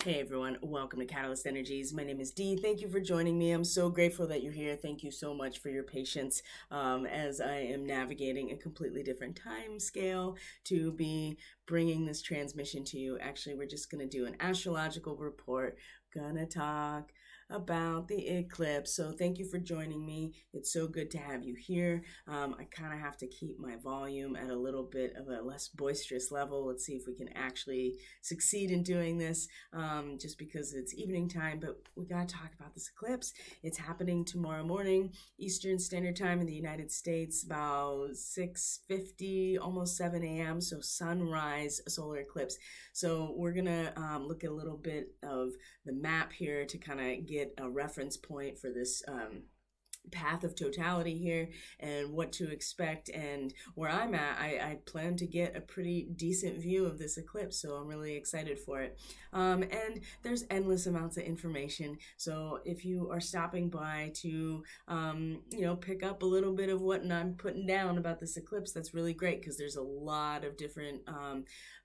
Hey everyone, welcome to Catalyst Energies. My name is Dee. Thank you for joining me. I'm so grateful that you're here. Thank you so much for your patience as I am navigating a completely different time scale to be bringing this transmission to you. Actually, we're just going to do an astrological report. Gonna talk about the eclipse. So thank you for joining me. It's so good to have you here. I kind of have to keep my volume at a little bit of a less boisterous level. Let's see if we can actually succeed in doing this, just because it's evening time, but we got to talk about this eclipse. It's happening tomorrow morning, Eastern Standard Time in the United States, about 6:50, almost 7 a.m. So sunrise solar eclipse. So we're going to look at a little bit of the map here to kind of get a reference point for this path of totality here and what to expect. And where I'm at, I plan to get a pretty decent view of this eclipse, so I'm really excited for it. And there's endless amounts of information, so if you are stopping by to pick up a little bit of what I'm putting down about this eclipse, that's really great, because there's a lot of different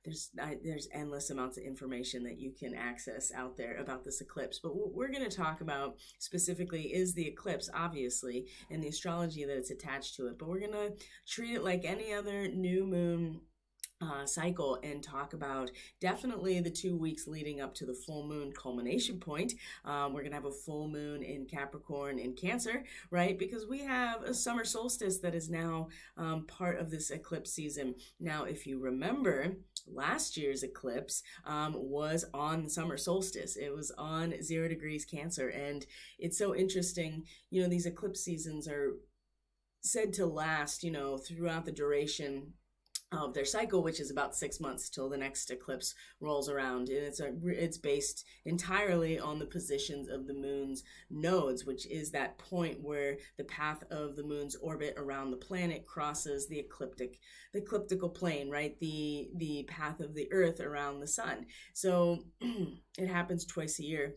there's endless amounts of information that you can access out there about this eclipse. But what we're going to talk about specifically is the eclipse, obviously, and the astrology that it's attached to it. But we're going to treat it like any other new moon cycle and talk about definitely the 2 weeks leading up to the full moon culmination point. We're gonna have a full moon in Capricorn and Cancer, right? Because we have a summer solstice that is now part of this eclipse season. Now, if you remember, last year's eclipse was on the summer solstice. It was on 0 degrees Cancer, and it's so interesting. These eclipse seasons are said to last, throughout the duration of their cycle, which is about 6 months till the next eclipse rolls around. And it's based entirely on the positions of the moon's nodes, which is that point where the path of the moon's orbit around the planet crosses the ecliptical plane, right? The path of the Earth around the sun. So it happens twice a year.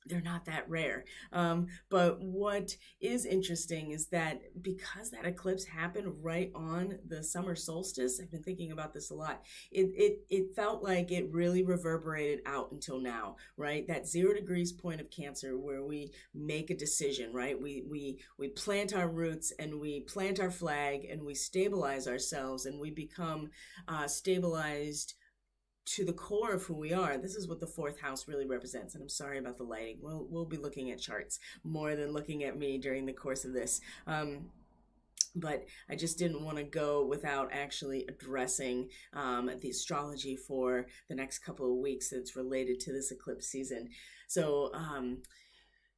They're not that rare. But what is interesting is that because that eclipse happened right on the summer solstice, I've been thinking about this a lot, it felt like it really reverberated out until now, right? That 0 degrees point of Cancer, where we make a decision, right? We plant our roots and we plant our flag and we stabilize ourselves and we become stabilized to the core of who we are. This is what the 4th house really represents. And I'm sorry about the lighting. We'll be looking at charts more than looking at me during the course of this. But I just didn't want to go without actually addressing the astrology for the next couple of weeks that's related to this eclipse season. So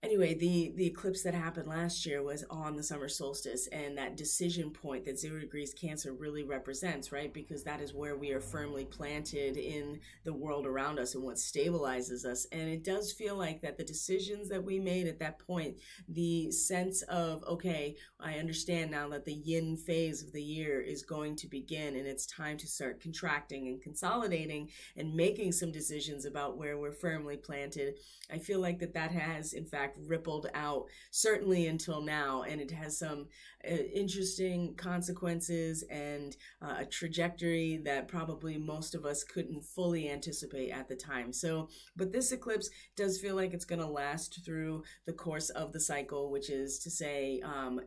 anyway, the eclipse that happened last year was on the summer solstice, and that decision point that 0 degrees Cancer really represents, right? Because that is where we are firmly planted in the world around us and what stabilizes us. And it does feel like that the decisions that we made at that point, the sense of, okay, I understand now that the yin phase of the year is going to begin, and it's time to start contracting and consolidating and making some decisions about where we're firmly planted. I feel like that has, in fact, rippled out, certainly until now, and it has some interesting consequences and a trajectory that probably most of us couldn't fully anticipate at the time. But this eclipse does feel like it's going to last through the course of the cycle, which is to say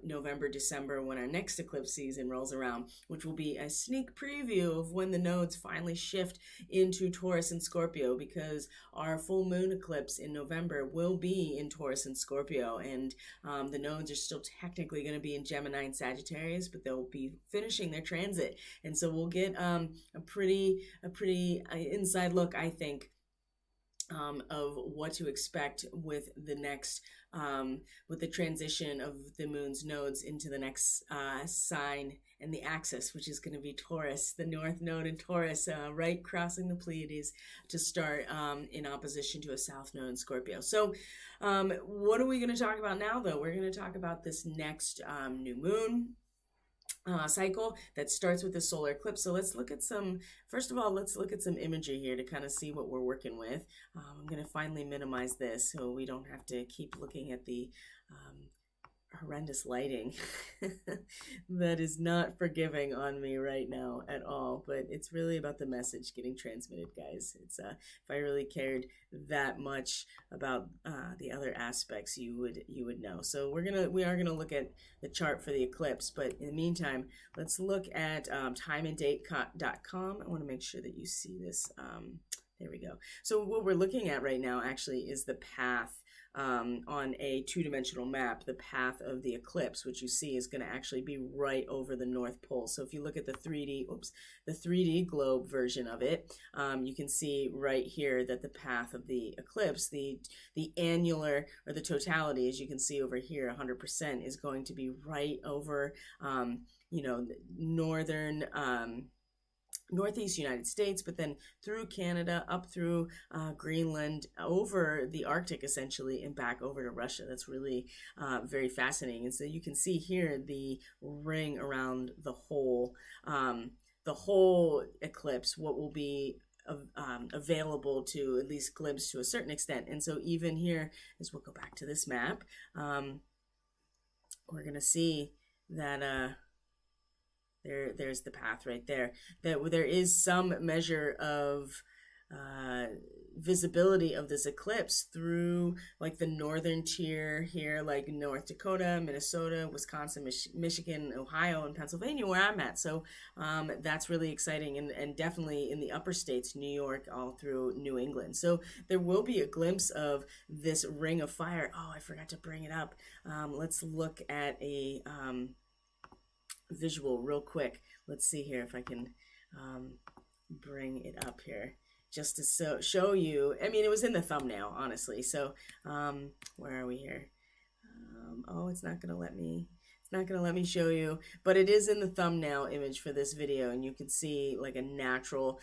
November, December, when our next eclipse season rolls around, which will be a sneak preview of when the nodes finally shift into Taurus and Scorpio, because our full moon eclipse in November will be in Taurus and Scorpio, and the nodes are still technically going to be in Gemini and Sagittarius, but they'll be finishing their transit, and so we'll get a pretty inside look, I think, of what to expect with the next with the transition of the moon's nodes into the next sign and the axis, which is going to be Taurus, the north node in Taurus, right crossing the Pleiades to start in opposition to a south node in Scorpio. So what are we going to talk about now, though? We're going to talk about this next new moon cycle that starts with the solar eclipse. So let's look at first of all, let's look at some imagery here to kind of see what we're working with. I'm going to finally minimize this so we don't have to keep looking at the horrendous lighting that is not forgiving on me right now at all, but it's really about the message getting transmitted, guys. It's if I really cared that much about the other aspects, you would know. So we are gonna look at the chart for the eclipse, but in the meantime, let's look at timeanddate.com. I want to make sure that you see this. There we go. So what we're looking at right now actually is the path on a two-dimensional map, the path of the eclipse, which you see is going to actually be right over the North Pole. So if you look at the 3D globe version of it, you can see right here that the path of the eclipse, the annular or the totality, as you can see over here, 100% is going to be right over, northern. Northeast United States, but then through Canada, up through Greenland, over the Arctic essentially, and back over to Russia. That's really very fascinating. And so you can see here the ring around the whole eclipse, what will be available to at least glimpse to a certain extent. And so even here, as we'll go back to this map, we're going to see that there's the path right there, that there is some measure of visibility of this eclipse through like the northern tier here, like North Dakota, Minnesota, Wisconsin, Michigan, Ohio, and Pennsylvania, where I'm at. So that's really exciting, and definitely in the upper states, New York, all through New England. So there will be a glimpse of this ring of fire. Oh, I forgot to bring it up. Let's look at a visual real quick. Let's see here if I can bring it up here just to show you. I mean, it was in the thumbnail, honestly. So where are we here? Oh, it's not gonna let me. Not going to let me show you, but it is in the thumbnail image for this video, and you can see like a natural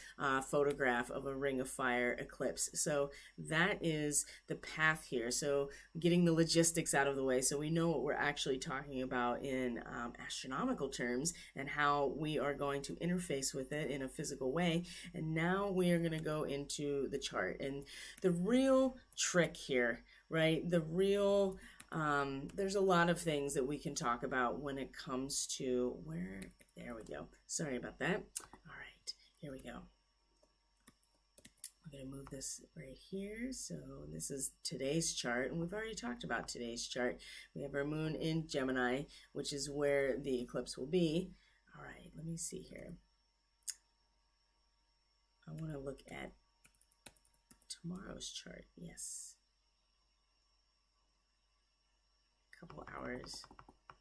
photograph of a ring of fire eclipse. So that is the path here. So getting the logistics out of the way, so we know what we're actually talking about in astronomical terms and how we are going to interface with it in a physical way. And now we are going to go into the chart, and the real trick here, right? There's a lot of things that we can talk about when it comes to there we go. Sorry about that. All right, here we go. I'm going to move this right here. So this is today's chart, and we've already talked about today's chart. We have our moon in Gemini, which is where the eclipse will be. All right, let me see here. I want to look at tomorrow's chart. Yes. Couple hours,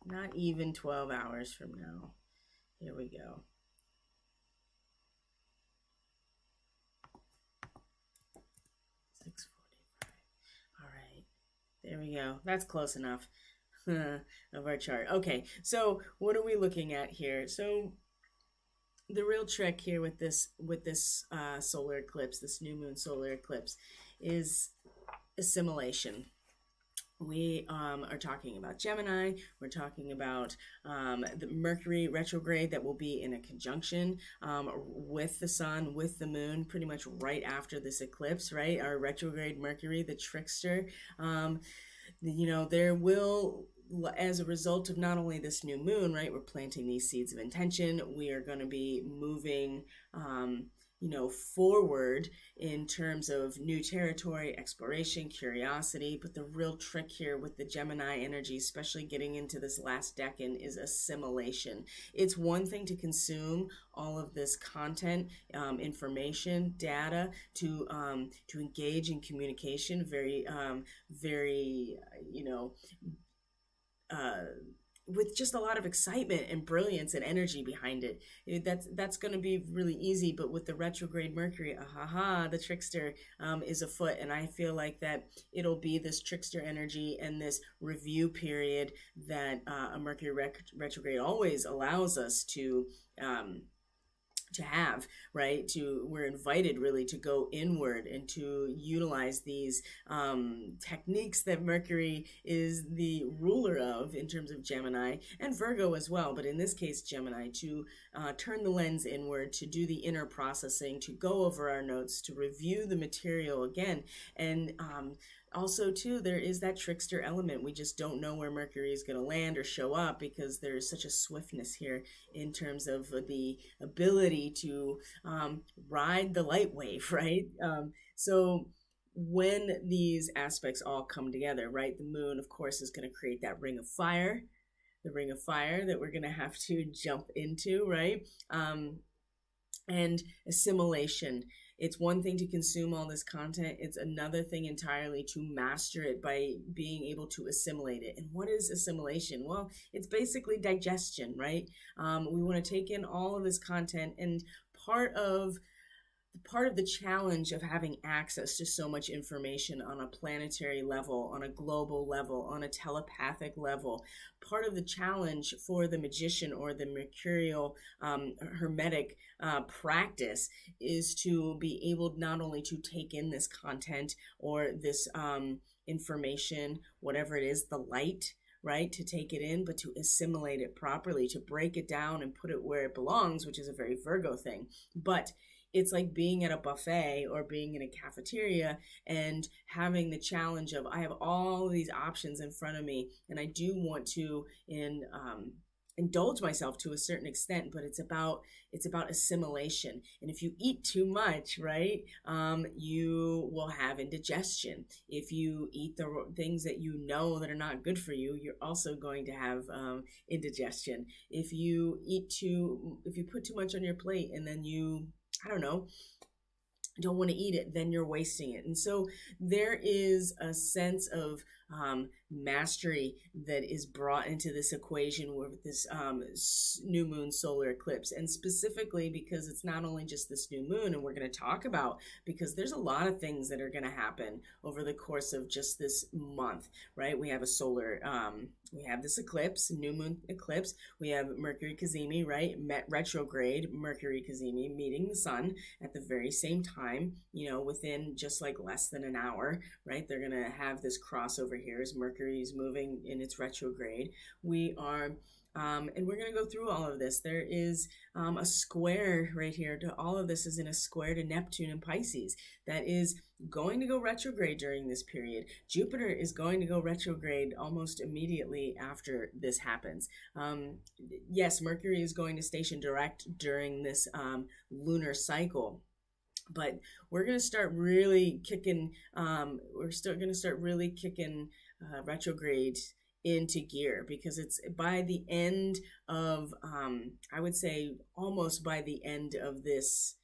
not even 12 hours from now. Here we go. All right, there we go. That's close enough of our chart. Okay, so what are we looking at here? So the real trick here with this solar eclipse, this new moon solar eclipse, is assimilation. We are talking about Gemini. We're talking about the Mercury retrograde that will be in a conjunction with the sun, with the moon, pretty much right after this eclipse, right? Our retrograde Mercury, the trickster. There will, as a result of not only this new moon, right, we're planting these seeds of intention. We are going to be moving forward in terms of new territory, exploration, curiosity. But the real trick here with the Gemini energy, especially getting into this last decan, is assimilation. It's one thing to consume all of this content, information, data, to engage in communication, with just a lot of excitement and brilliance and energy behind it. That's going to be really easy, but with the retrograde Mercury, the trickster is afoot, and I feel like that it'll be this trickster energy and this review period that a Mercury retrograde always allows us to have, right? We're invited really to go inward and to utilize these techniques that Mercury is the ruler of in terms of Gemini, and Virgo as well, but in this case Gemini, to turn the lens inward, to do the inner processing, to go over our notes, to review the material again, and Also too, there is that trickster element. We just don't know where Mercury is going to land or show up, because there's such a swiftness here in terms of the ability to ride the light wave, right? So when these aspects all come together, right, the moon, of course, is going to create that ring of fire, the ring of fire that we're going to have to jump into, right? And assimilation. It's one thing to consume all this content. It's another thing entirely to master it by being able to assimilate it. And what is assimilation? Well, it's basically digestion, right? We want to take in all of this content, and part of the challenge of having access to so much information on a planetary level, on a global level, on a telepathic level, part of the challenge for the magician or the mercurial hermetic practice is to be able not only to take in this content or this information, whatever it is, the light, right, to take it in, but to assimilate it properly, to break it down and put it where it belongs, which is a very Virgo thing. But it's like being at a buffet or being in a cafeteria and having the challenge of, I have all these options in front of me, and I do want to indulge myself to a certain extent, but it's about assimilation. And if you eat too much, right, you will have indigestion. If you eat the things that you know that are not good for you, you're also going to have indigestion. If you put too much on your plate and then you, I don't know, don't want to eat it, then you're wasting it. And so there is a sense of mastery that is brought into this equation with this new moon solar eclipse. And specifically because it's not only just this new moon, and we're going to talk about, because there's a lot of things that are going to happen over the course of just this month, right? We have a solar, we have this eclipse, new moon eclipse. We have Mercury Cazimi, right? Retrograde Mercury Cazimi meeting the sun at the very same time, within just like less than an hour, right? They're going to have this crossover here as Mercury is moving in its retrograde. We are and we're going to go through all of this. There is a square right here. All of this is in a square to Neptune and Pisces that is going to go retrograde during this period. Jupiter is going to go retrograde almost immediately after this happens. Yes, Mercury is going to station direct during this lunar cycle. But we're going to start really kicking, retrograde into gear, because it's by the end of, I would say almost by the end of this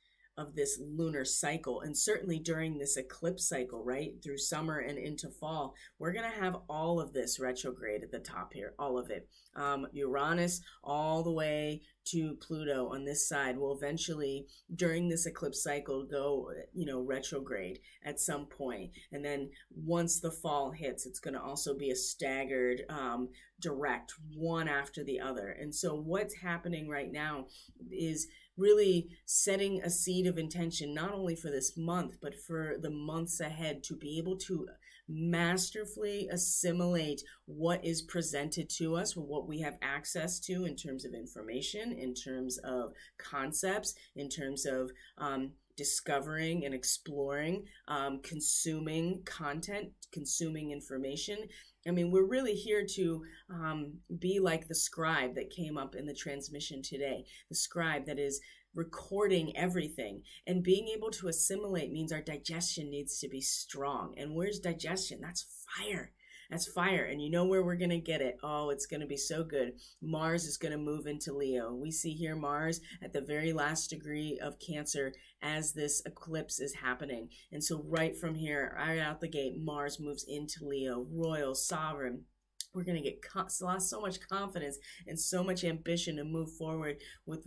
lunar cycle, and certainly during this eclipse cycle, right, through summer and into fall, we're going to have all of this retrograde at the top here, all of it. Uranus all the way to Pluto on this side will eventually, during this eclipse cycle, go, retrograde at some point. And then once the fall hits, it's going to also be a staggered, direct, one after the other. And so what's happening right now is really setting a seed of intention, not only for this month, but for the months ahead, to be able to masterfully assimilate what is presented to us, what we have access to in terms of information, in terms of concepts, in terms of discovering and exploring, consuming content, consuming information. I mean, we're really here to be like the scribe that came up in the transmission today, the scribe that is recording everything. And being able to assimilate means our digestion needs to be strong. And where's digestion? That's fire. That's fire. And you know where we're going to get it? Oh, it's going to be so good. Mars is going to move into Leo. We see here Mars at the very last degree of Cancer as this eclipse is happening. And so right from here, right out the gate, Mars moves into Leo, royal, sovereign. We're going to get so much confidence and so much ambition to move forward with,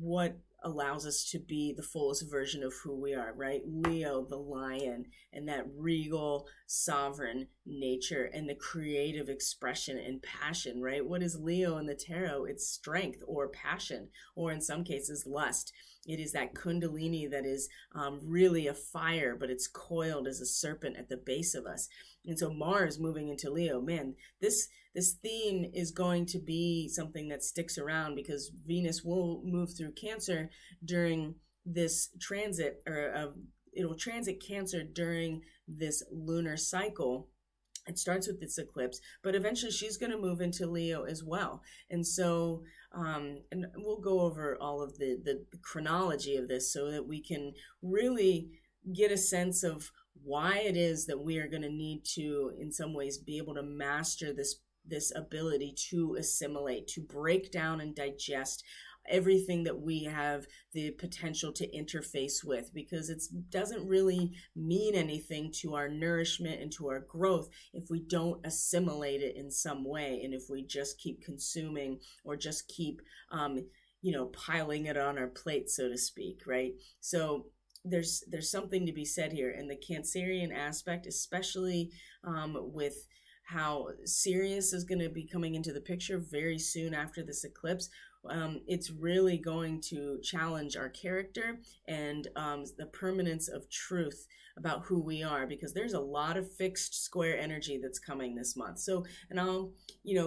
what allows us to be the fullest version of who we are, right? Leo, the lion, and that regal, sovereign nature and the creative expression and passion, right? What is Leo in the tarot? It's strength or passion, or in some cases, lust. It is that kundalini that is really a fire, but it's coiled as a serpent at the base of us. And so Mars moving into Leo, man, this theme is going to be something that sticks around, because Venus will move through Cancer during this transit it'll transit Cancer during this lunar cycle. It starts with this eclipse, but eventually she's going to move into Leo as well. And so, and we'll go over all of the chronology of this so that we can really get a sense of why it is that we are going to need to, in some ways, be able to master this ability to assimilate, to break down and digest everything that we have the potential to interface with, because it doesn't really mean anything to our nourishment and to our growth if we don't assimilate it in some way, and if we just keep consuming or just keep piling it on our plate, so to speak, right? So there's something to be said here, and the Cancerian aspect, especially with how Sirius is going to be coming into the picture very soon after this eclipse. It's really going to challenge our character and the permanence of truth about who we are, because there's a lot of fixed square energy that's coming this month. So, and I'll,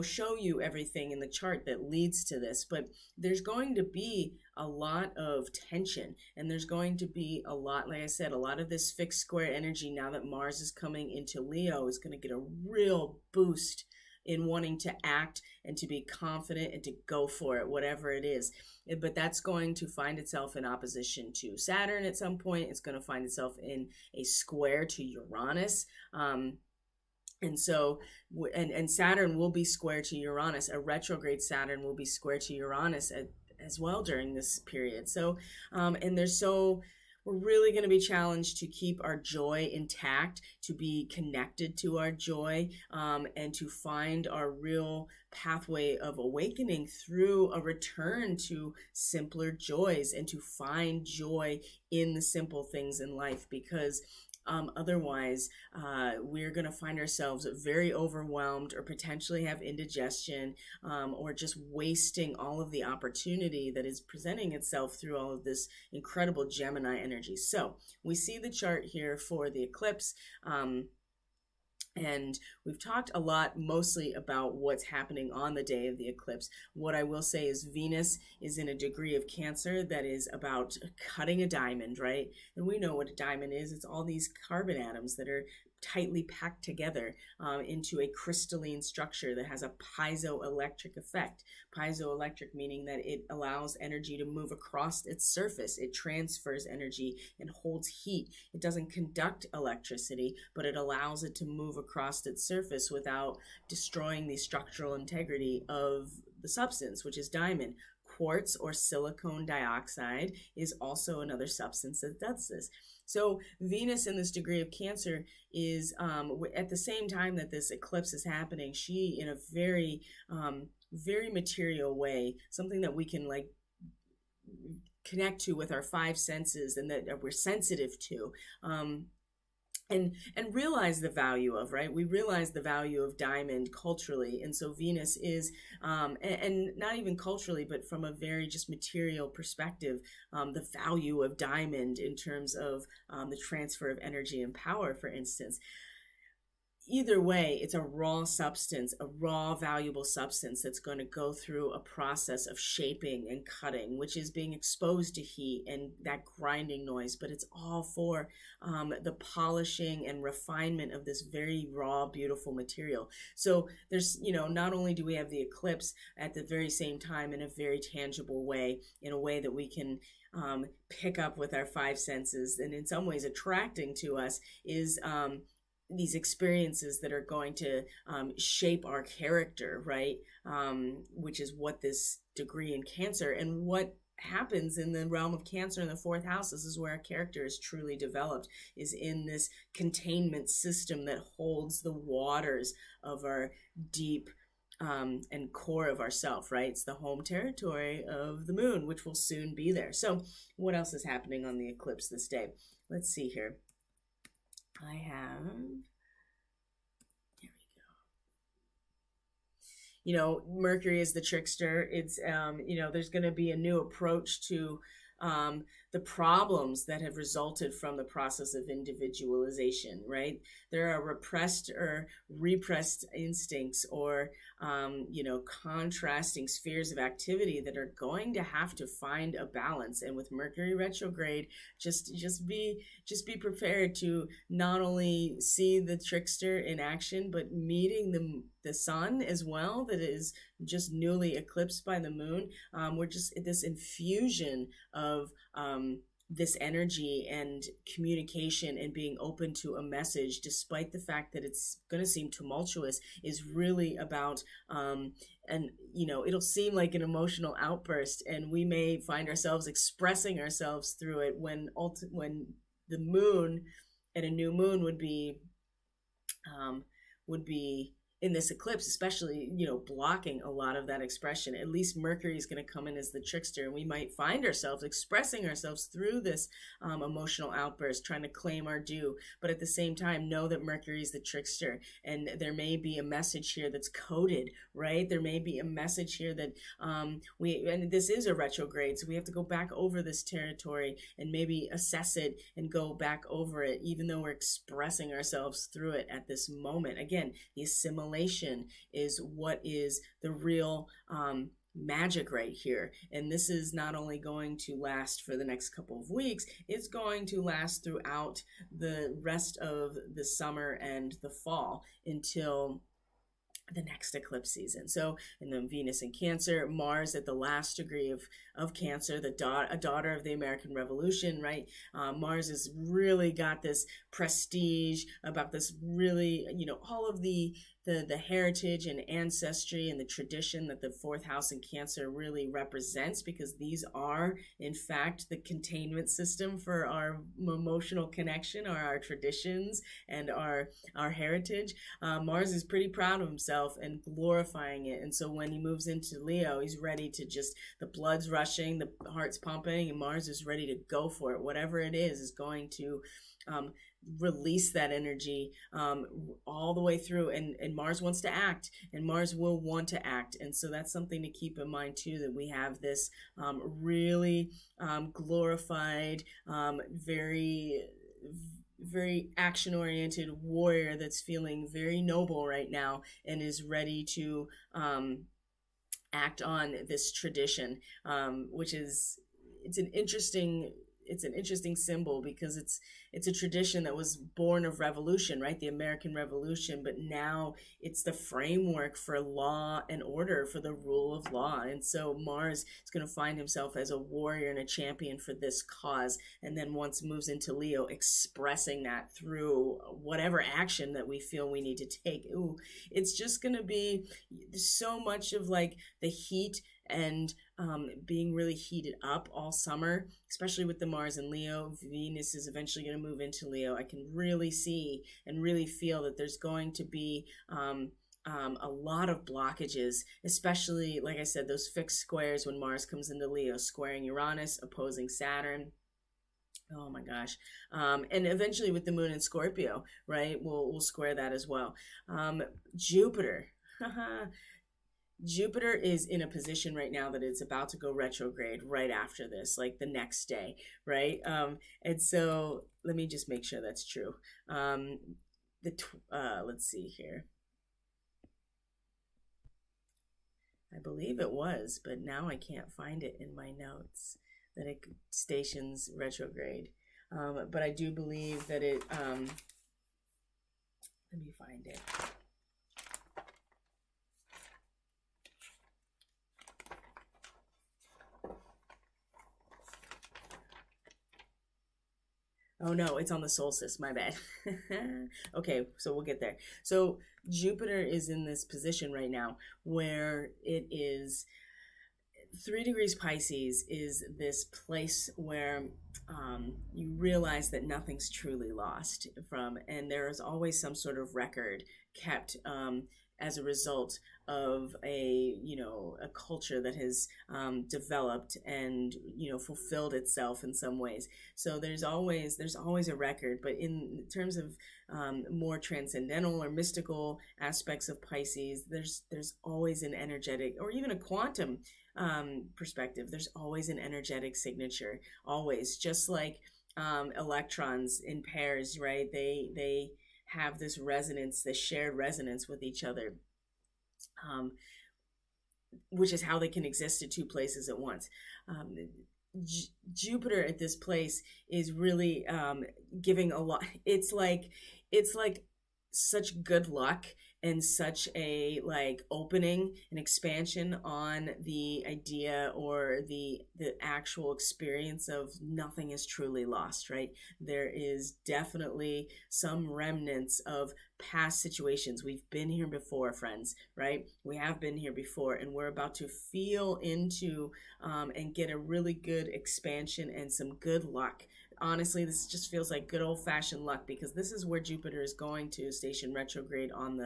show you everything in the chart that leads to this, but there's going to be a lot of tension, and there's going to be a lot, like I said, a lot of this fixed square energy now that Mars is coming into Leo is going to get a real boost in wanting to act and to be confident and to go for it, whatever it is. But that's going to find itself in opposition to Saturn at some point. It's going to find itself in a square to Uranus. And so, and Saturn will be square to Uranus. A retrograde Saturn will be square to Uranus as well during this period. So, we're really going to be challenged to keep our joy intact, to be connected to our joy, and to find our real pathway of awakening through a return to simpler joys, and to find joy in the simple things in life, because otherwise, we're going to find ourselves very overwhelmed, or potentially have indigestion, or just wasting all of the opportunity that is presenting itself through all of this incredible Gemini energy. So we see the chart here for the eclipse. And we've talked a lot mostly about what's happening on the day of the eclipse. What I will say is Venus is in a degree of Cancer that is about cutting a diamond, right? And we know what a diamond is. It's all these carbon atoms that are tightly packed together into a crystalline structure that has a piezoelectric effect. Piezoelectric meaning that it allows energy to move across its surface. It transfers energy and holds heat. It doesn't conduct electricity, but it allows it to move across its surface without destroying the structural integrity of the substance, which is diamond. Quartz or silicon dioxide is also another substance that does this. So Venus in this degree of Cancer is, at the same time that this eclipse is happening, she in a very, very material way, something that we can connect to with our five senses and that we're sensitive to. And realize the value of, right? We realize the value of diamond culturally. And so Venus is, and not even culturally, but from a very just material perspective, the value of diamond in terms of the transfer of energy and power, for instance. Either way, it's a raw substance, a raw, valuable substance that's going to go through a process of shaping and cutting, which is being exposed to heat and that grinding noise. But it's all for the polishing and refinement of this very raw, beautiful material. So there's, not only do we have the eclipse at the very same time in a very tangible way, in a way that we can pick up with our five senses, and in some ways attracting to us is these experiences that are going to shape our character, right? Which is what this degree in Cancer, and what happens in the realm of Cancer in the fourth house. This is where our character is truly developed, is in this containment system that holds the waters of our deep and core of ourself, right? It's the home territory of the moon, which will soon be there. So what else is happening on the eclipse this day? Let's see here. I have, there we go. Mercury is the trickster. It's, there's going to be a new approach to the problems that have resulted from the process of individualization, right? There are repressed or repressed instincts or, contrasting spheres of activity that are going to have to find a balance. And with Mercury retrograde, just be prepared to not only see the trickster in action, but meeting the sun as well, that is just newly eclipsed by the moon. We're just this infusion of this energy and communication and being open to a message, despite the fact that it's going to seem tumultuous, is really about and it'll seem like an emotional outburst, and we may find ourselves expressing ourselves through it when the moon and a new moon would be in this eclipse, especially, blocking a lot of that expression. At least Mercury is going to come in as the trickster, and we might find ourselves expressing ourselves through this emotional outburst, trying to claim our due. But at the same time, know that Mercury is the trickster, and there may be a message here that's coded, right? There may be a message here that and this is a retrograde, so we have to go back over this territory and maybe assess it and go back over it, even though we're expressing ourselves through it at this moment. Again, the assimilation is what is the real magic right here. And this is not only going to last for the next couple of weeks, it's going to last throughout the rest of the summer and the fall until the next eclipse season. So, and then Venus in Cancer, Mars at the last degree of Cancer, a daughter of the American Revolution, right? Mars has really got this prestige about this really, all of the heritage and ancestry and the tradition that the fourth house in Cancer really represents, because these are, in fact, the containment system for our emotional connection, or our traditions and our heritage. Mars is pretty proud of himself and glorifying it. And so when he moves into Leo, he's ready to the blood's rushing, the heart's pumping, and Mars is ready to go for it. Whatever it is going to release that energy all the way through, and Mars wants to act, and Mars will want to act. And so that's something to keep in mind too, that we have this really glorified, very action-oriented warrior that's feeling very noble right now and is ready to act on this tradition, which is it's an interesting symbol, because it's a tradition that was born of revolution, right? The American Revolution, but now it's the framework for law and order, for the rule of law. And so Mars is going to find himself as a warrior and a champion for this cause, and then once moves into Leo, expressing that through whatever action that we feel we need to take. It's just going to be so much of like the heat and being really heated up all summer, especially with the Mars in Leo. Venus is eventually going to move into Leo. I can really see and really feel that there's going to be a lot of blockages, especially, like I said, those fixed squares when Mars comes into Leo, squaring Uranus, opposing Saturn. Oh my gosh. And eventually with the moon in Scorpio, right, we'll square that as well. Jupiter. Jupiter is in a position right now that it's about to go retrograde right after this, like the next day, right? And so let me just make sure that's true. Let's see here. I believe it was, but now I can't find it in my notes that it stations retrograde. But I do believe that it, let me find it. Oh no, it's on the solstice, my bad. Okay, so we'll get there. So Jupiter is in this position right now where it is 3 degrees Pisces, is this place where you realize that nothing's truly lost from, and there is always some sort of record kept as a result of a, a culture that has developed and, fulfilled itself in some ways. So there's always a record, but in terms of more transcendental or mystical aspects of Pisces, there's always an energetic, or even a quantum perspective. There's always an energetic signature, always, just like electrons in pairs, right? They have this resonance, this shared resonance with each other, which is how they can exist at two places at once. Jupiter at this place is really giving a lot. It's like such good luck and such a opening and expansion on the idea or the actual experience of nothing is truly lost, right? There is definitely some remnants of past situations. We've been here before, friends, right? We have been here before, and we're about to feel into and get a really good expansion and some good luck. Honestly, this just feels like good old-fashioned luck, because this is where Jupiter is going to station retrograde on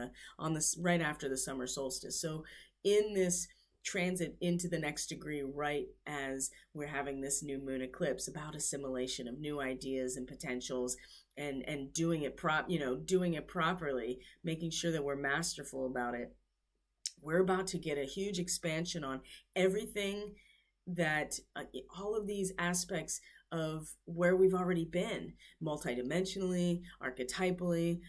this right after the summer solstice. So in this transit into the next degree, right as we're having this new moon eclipse, about assimilation of new ideas and potentials, and doing it properly, making sure that we're masterful about it. We're about to get a huge expansion on everything that all of these aspects of where we've already been, multidimensionally, archetypally,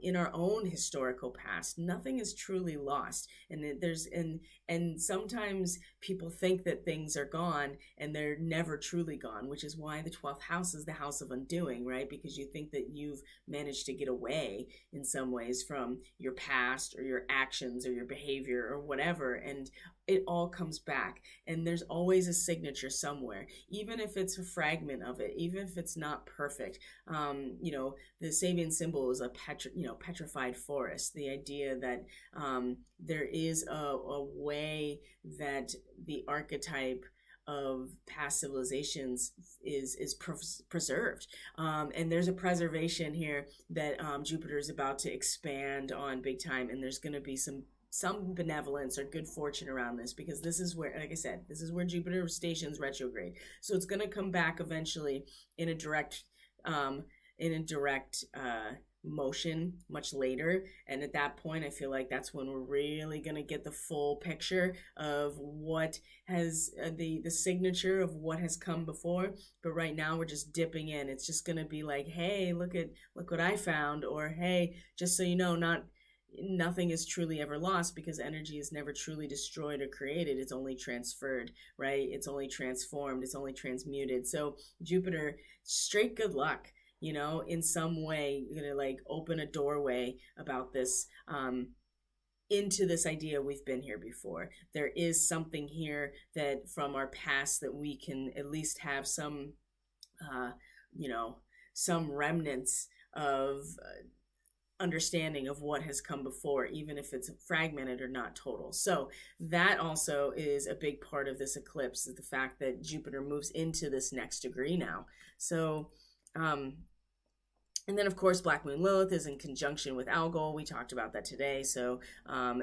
in our own historical past. Nothing is truly lost, and sometimes people think that things are gone, and they're never truly gone, which is why the 12th house is the house of undoing, right? Because you think that you've managed to get away in some ways from your past or your actions or your behavior or whatever, and it all comes back, and there's always a signature somewhere, even if it's a fragment of it, even if it's not perfect. The Sabian symbol is a petrified forest. The idea that there is a way that the archetype of past civilizations is preserved, and there's a preservation here that Jupiter is about to expand on big time, and there's going to be some benevolence or good fortune around this, because this is where, like I said, this is where Jupiter stations retrograde. So it's going to come back eventually in a direct motion much later, and at that point I feel like that's when we're really going to get the full picture of what has the signature of what has come before. But right now we're just dipping in. It's just going to be like, hey, look what I found, or hey, just so you know, nothing is truly ever lost, because energy is never truly destroyed or created. It's only transferred, right? It's only transformed. It's only transmuted. So Jupiter, straight good luck, in some way. You're going to open a doorway about this, into this idea we've been here before. There is something here that from our past that we can at least have some, some remnants of understanding of what has come before, even if it's fragmented or not total. So that also is a big part of this eclipse, is the fact that Jupiter moves into this next degree now. So and then of course Black Moon Lilith is in conjunction with Algol. We talked about that today. So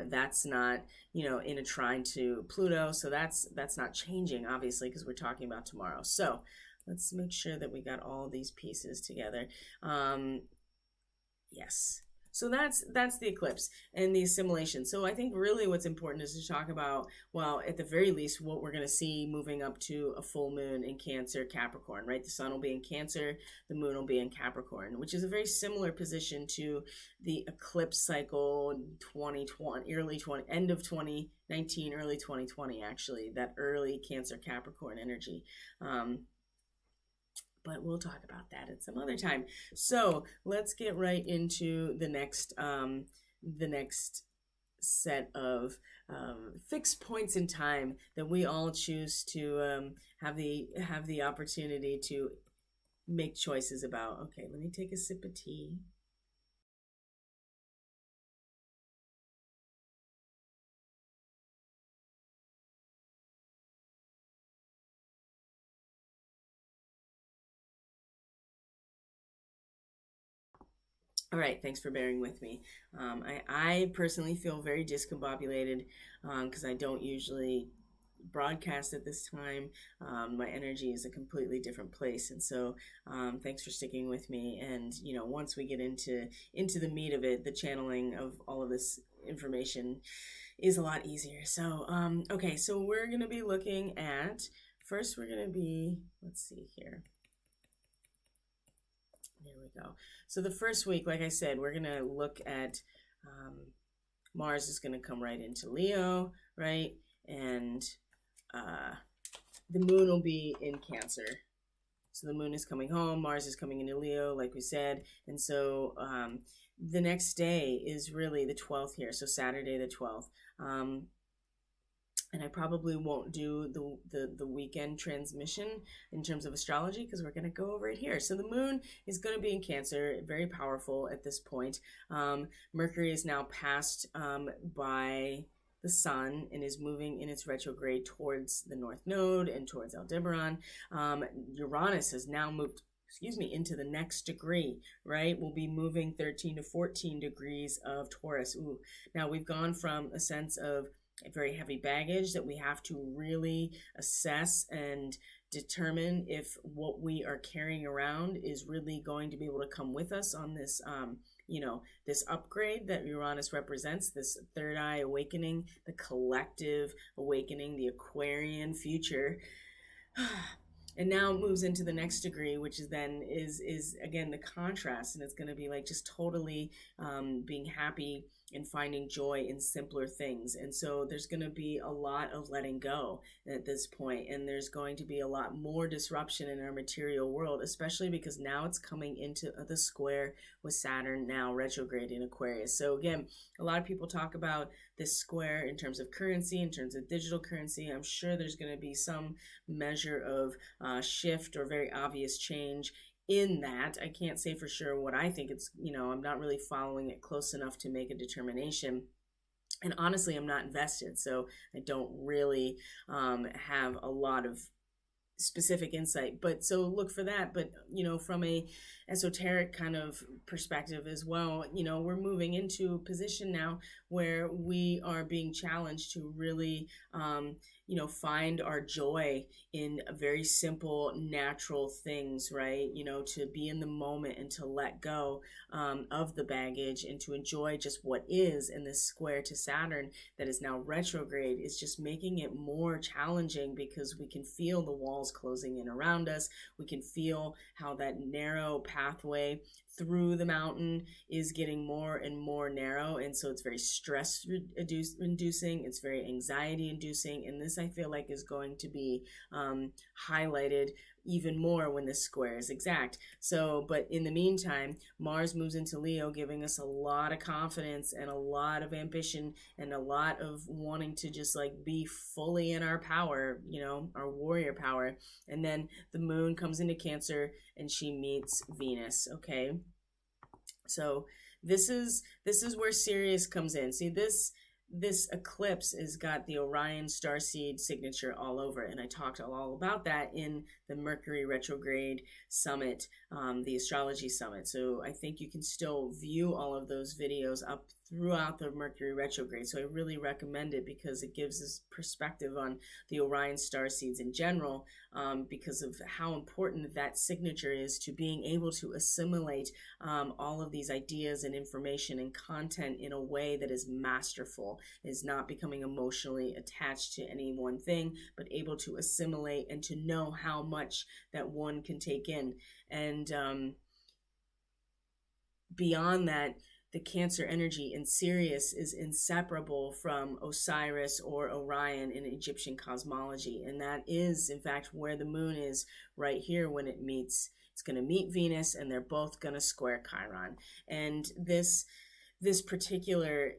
that's not in a trine to Pluto, so that's not changing, obviously, because we're talking about tomorrow. So let's make sure that we got all these pieces together. Yes. So that's the eclipse and the assimilation. So I think really what's important is to talk about, well, at the very least, what we're going to see moving up to a full moon in Cancer, Capricorn, right? The sun will be in Cancer, the moon will be in Capricorn, which is a very similar position to the eclipse cycle 2020, end of 2019, early 2020, actually, that early Cancer, Capricorn energy. But we'll talk about that at some other time. So let's get right into the next set of fixed points in time that we all choose to have the opportunity to make choices about. Okay, let me take a sip of tea. All right, thanks for bearing with me. I personally feel very discombobulated because I don't usually broadcast at this time. My energy is a completely different place, and so thanks for sticking with me. And once we get into the meat of it, the channeling of all of this information is a lot easier. So okay, so we're gonna be looking at first. We're gonna be let's see here. There we go. So the first week, like I said, we're gonna look at Mars is gonna come right into Leo, right, and the moon will be in Cancer. So the moon is coming home, Mars is coming into Leo, like we said, and so the next day is really the 12th here, so Saturday the 12th. And I probably won't do the weekend transmission in terms of astrology because we're going to go over it here. So the moon is going to be in Cancer, very powerful at this point. Mercury is now passed by the sun and is moving in its retrograde towards the North Node and towards Aldebaran. Uranus has now moved into the next degree, right? We'll be moving 13 to 14 degrees of Taurus. Ooh. Now we've gone from a sense of a very heavy baggage that we have to really assess and determine if what we are carrying around is really going to be able to come with us on this this upgrade that Uranus represents, this third eye awakening, the collective awakening, the Aquarian future. And now it moves into the next degree, which is again the contrast, and it's going to be like just totally being happy and finding joy in simpler things. And so there's going to be a lot of letting go at this point, and there's going to be a lot more disruption in our material world, especially because now it's coming into the square with Saturn now retrograde in Aquarius. So again, a lot of people talk about this square in terms of currency, in terms of digital currency. I'm sure there's going to be some measure of shift or very obvious change in that. I can't say for sure what I think it's, I'm not really following it close enough to make a determination. And honestly, I'm not invested, so I don't really have a lot of specific insight. But so look for that. But from a esoteric kind of perspective as well, we're moving into a position now where we are being challenged to really find our joy in very simple, natural things, right? To be in the moment and to let go of the baggage and to enjoy just what is. And this square to Saturn that is now retrograde is just making it more challenging because we can feel the walls closing in around us. We can feel how that narrow pathway through the mountain is getting more and more narrow, and so it's very stress inducing, it's very anxiety inducing, and this I feel like is going to be highlighted even more when this square is exact. So, but in the meantime, Mars moves into Leo, giving us a lot of confidence and a lot of ambition and a lot of wanting to just like be fully in our power, our warrior power. And then the moon comes into Cancer and she meets Venus. Okay, so this is where Sirius comes in. See, this eclipse has got the Orion starseed signature all over it, and I talked all about that in the Mercury retrograde summit, the astrology summit. So I think you can still view all of those videos up throughout the Mercury retrograde. So I really recommend it because it gives us perspective on the Orion starseeds in general, because of how important that signature is to being able to assimilate all of these ideas and information and content in a way that is masterful, is not becoming emotionally attached to any one thing, but able to assimilate and to know how much that one can take in. And beyond that, the Cancer energy in Sirius is inseparable from Osiris or Orion in Egyptian cosmology. And that is, in fact, where the moon is right here when it meets. It's going to meet Venus, and they're both going to square Chiron. And this particular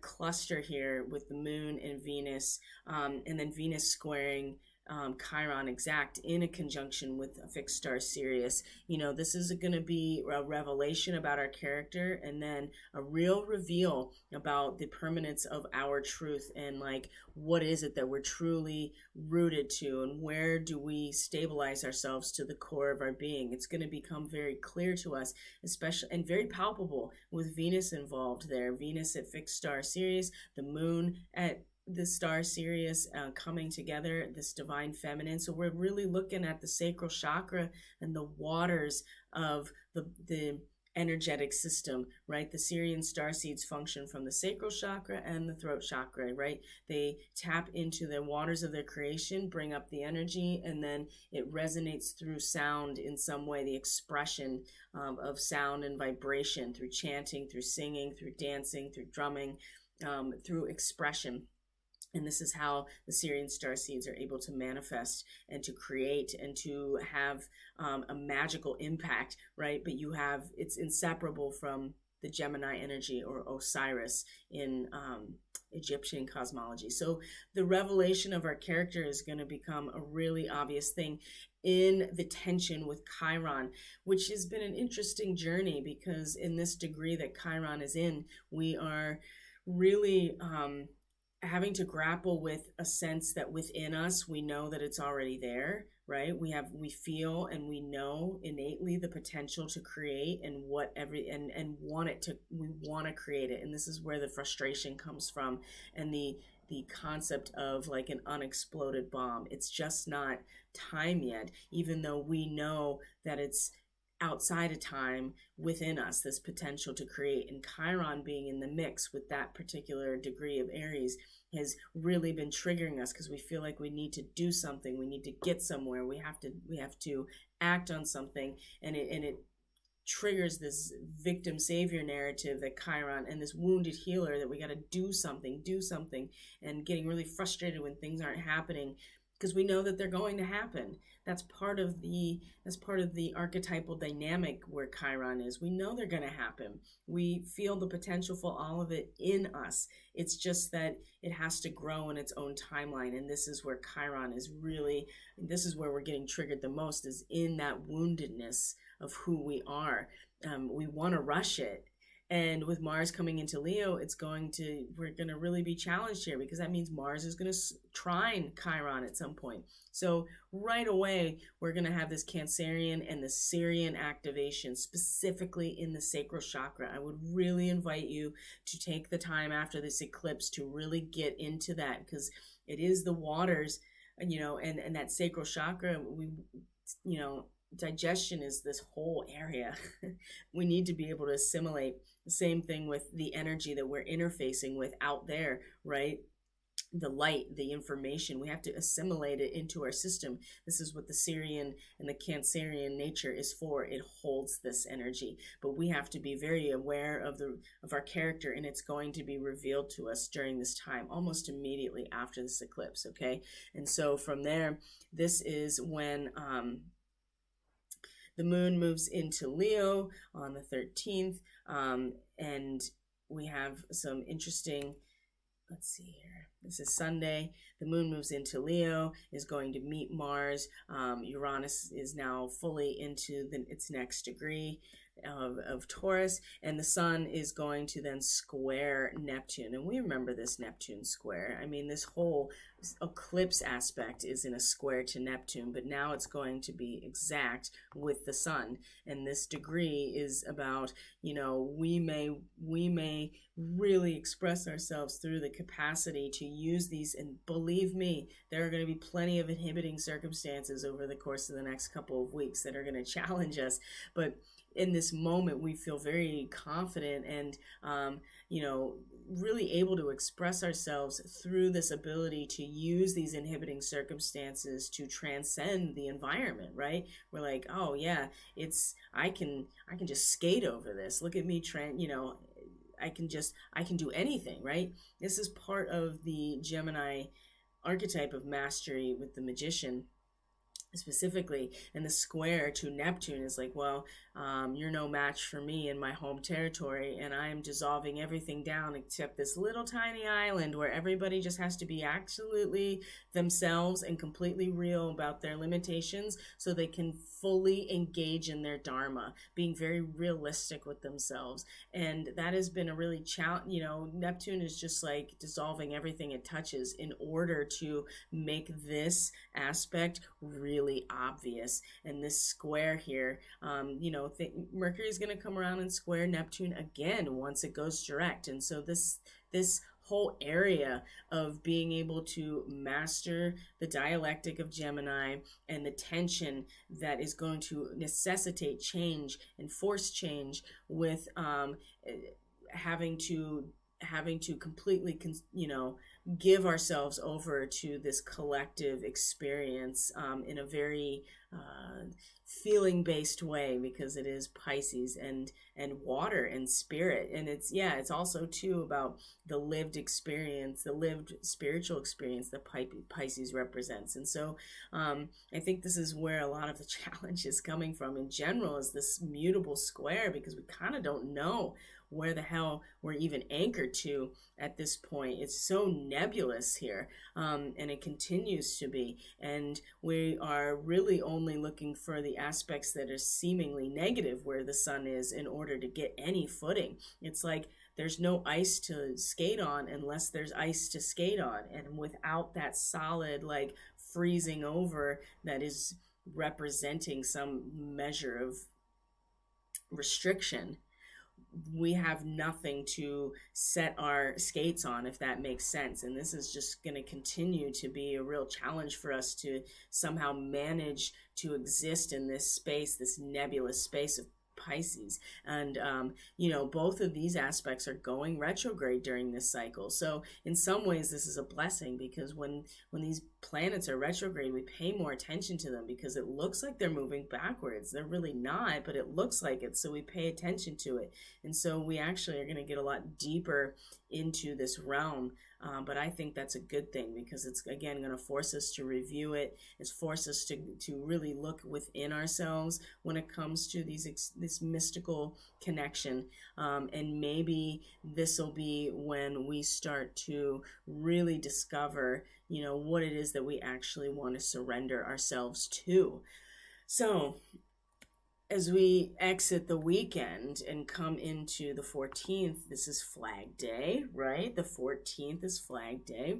cluster here with the moon and Venus, and then Venus squaring Chiron exact in a conjunction with a fixed star Sirius. This is going to be a revelation about our character, and then a real reveal about the permanence of our truth, and like, what is it that we're truly rooted to, and where do we stabilize ourselves to the core of our being. It's going to become very clear to us, especially, and very palpable with Venus involved there. Venus at fixed star Sirius, the moon at the star Sirius, coming together, this divine feminine. So we're really looking at the sacral chakra and the waters of the energetic system, right? The Sirian star seeds function from the sacral chakra and the throat chakra, right? They tap into the waters of their creation, bring up the energy, and then it resonates through sound in some way, the expression of sound and vibration, through chanting, through singing, through dancing, through drumming, through expression. And this is how the Sirian star seeds are able to manifest and to create and to have a magical impact, right? But it's inseparable from the Gemini energy, or Osiris in Egyptian cosmology. So the revelation of our character is going to become a really obvious thing in the tension with Chiron, which has been an interesting journey, because in this degree that Chiron is in, we are really having to grapple with a sense that within us, we know that it's already there, right? We feel and we know innately the potential to create, and we want to create it. And this is where the frustration comes from, and the concept of like an unexploded bomb. It's just not time yet, even though we know that it's outside of time within us, this potential to create. And Chiron being in the mix with that particular degree of Aries has really been triggering us, because we feel like we need to do something, we need to get somewhere, we have to act on something, and it triggers this victim savior narrative that Chiron, and this wounded healer, that we got to do something, and getting really frustrated when things aren't happening, because we know that they're going to happen. That's part of the archetypal dynamic where Chiron is. We know they're going to happen. We feel the potential for all of it in us. It's just that it has to grow in its own timeline. And this is where Chiron is really, this is where we're getting triggered the most, is in that woundedness of who we are. We want to rush it. And with Mars coming into Leo, we're going to really be challenged here, because that means Mars is going to trine Chiron at some point. So right away, we're going to have this Cancerian and the Sirian activation, specifically in the sacral chakra. I would really invite you to take the time after this eclipse to really get into that, because it is the waters, and that sacral chakra, digestion is this whole area. We need to be able to assimilate. The same thing with the energy that we're interfacing with out there, right? The light, the information, we have to assimilate it into our system. This is what the Sirian and the Cancerian nature is for. It holds this energy, but we have to be very aware of our character, and it's going to be revealed to us during this time, almost immediately after this eclipse. Okay, and so from there, this is when the moon moves into Leo on the 13th, and we have some interesting, let's see here. This is Sunday. The moon moves into Leo, is going to meet Mars. Uranus is now fully into its next degree of Taurus, and the sun is going to then square Neptune. And we remember this Neptune square. I mean, this whole eclipse aspect is in a square to Neptune, but now it's going to be exact with the sun. And this degree is about, we may really express ourselves through the capacity to use these. And believe me, there are going to be plenty of inhibiting circumstances over the course of the next couple of weeks that are going to challenge us. But in this moment, we feel very confident and, really able to express ourselves through this ability to use these inhibiting circumstances to transcend the environment, right? We're like, oh yeah, I can just skate over this. Look at me, I can do anything, right? This is part of the Gemini archetype of mastery with the magician. specifically. And the square to Neptune is like, well, you're no match for me in my home territory, and I am dissolving everything down except this little tiny island where everybody just has to be absolutely themselves and completely real about their limitations so they can fully engage in their dharma, being very realistic with themselves. And that has been a really challenge. Neptune is just like dissolving everything it touches in order to make this aspect really obvious. And this square here, Mercury is going to come around and square Neptune again once it goes direct. And so this whole area of being able to master the dialectic of Gemini and the tension that is going to necessitate change and force change with having to completely give ourselves over to this collective experience in a very feeling based way, because it is Pisces and water and spirit. And it's also too about the lived experience, the lived spiritual experience that Pisces represents. And so I think this is where a lot of the challenge is coming from in general, is this mutable square, because we kind of don't know where the hell we're even anchored to at this point. It's so nebulous here, and it continues to be. And we are really only looking for the aspects that are seemingly negative where the sun is in order to get any footing. It's like there's no ice to skate on unless there's ice to skate on. And without that solid, like, freezing over that is representing some measure of restriction, we have nothing to set our skates on, if that makes sense. And this is just going to continue to be a real challenge for us to somehow manage to exist in this space, this nebulous space of Pisces. And both of these aspects are going retrograde during this cycle. So in some ways this is a blessing, because when these planets are retrograde, we pay more attention to them, because it looks like they're moving backwards. They're really not, but it looks like it, so we pay attention to it. And so we actually are going to get a lot deeper into this realm. But I think that's a good thing, because it's, again, going to force us to review it. It's force us to really look within ourselves when it comes to this mystical connection. And maybe this will be when we start to really discover, what it is that we actually want to surrender ourselves to. So as we exit the weekend and come into the 14th, this is Flag Day, right? The 14th is Flag Day.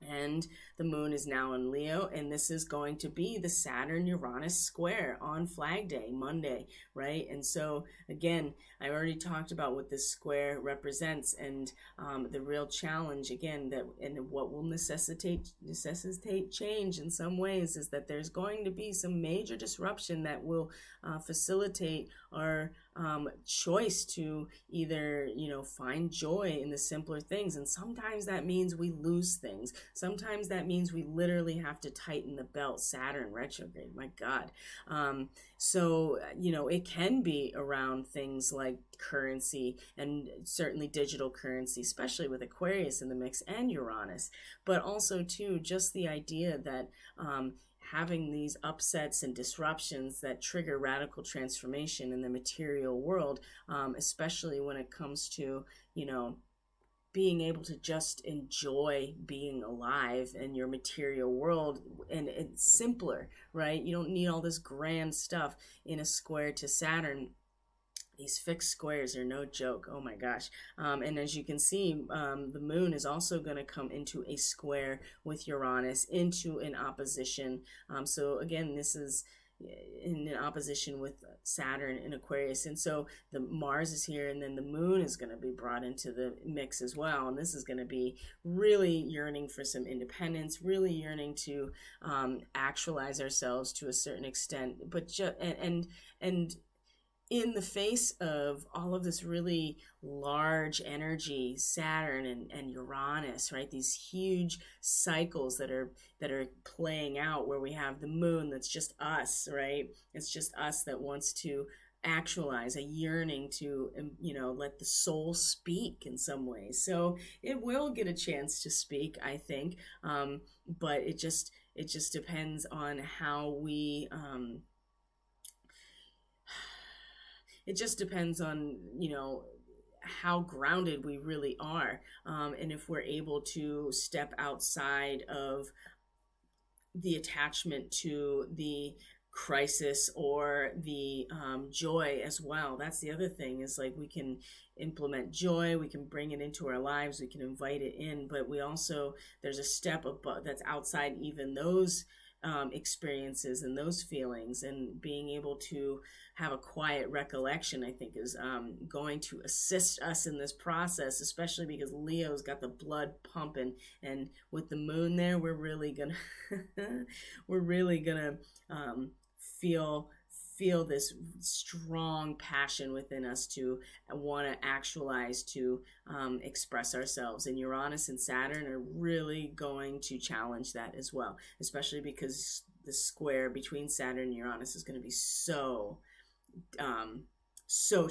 And the moon is now in Leo, and this is going to be the Saturn-Uranus square on Flag Day, Monday, right? And so, again, I already talked about what this square represents, and the real challenge, again, and what will necessitate change in some ways, is that there's going to be some major disruption that will facilitate our choice to either, find joy in the simpler things. And sometimes that means we lose things. Sometimes that means we literally have to tighten the belt. Saturn retrograde, my God. So, it can be around things like currency, and certainly digital currency, especially with Aquarius in the mix and Uranus, but also too, just the idea that having these upsets and disruptions that trigger radical transformation in the material world, especially when it comes to, being able to just enjoy being alive in your material world. And it's simpler, right? You don't need all this grand stuff in a square to Saturn. These fixed squares are no joke. Oh my gosh. And as you can see, the moon is also going to come into a square with Uranus, into an opposition. So again, this is in an opposition with Saturn in Aquarius. And so the Mars is here, and then the moon is going to be brought into the mix as well. And this is going to be really yearning for some independence, really yearning to actualize ourselves to a certain extent, but and in the face of all of this really large energy, Saturn and Uranus, right? These huge cycles that are playing out, where we have the moon that's just us, right? It's just us that wants to actualize, a yearning to, let the soul speak in some ways. So it will get a chance to speak, I think, but it just depends on how we. It just depends on how grounded we really are, and if we're able to step outside of the attachment to the crisis or the joy as well. That's the other thing, is like we can implement joy, we can bring it into our lives, we can invite it in, but we also, there's a step above that's outside even those experiences and those feelings, and being able to have a quiet recollection, I think, is going to assist us in this process, especially because Leo's got the blood pumping, and with the moon there, we're really gonna feel this strong passion within us to want to actualize, to express ourselves. And Uranus and Saturn are really going to challenge that as well, especially because the square between Saturn and Uranus is going to be so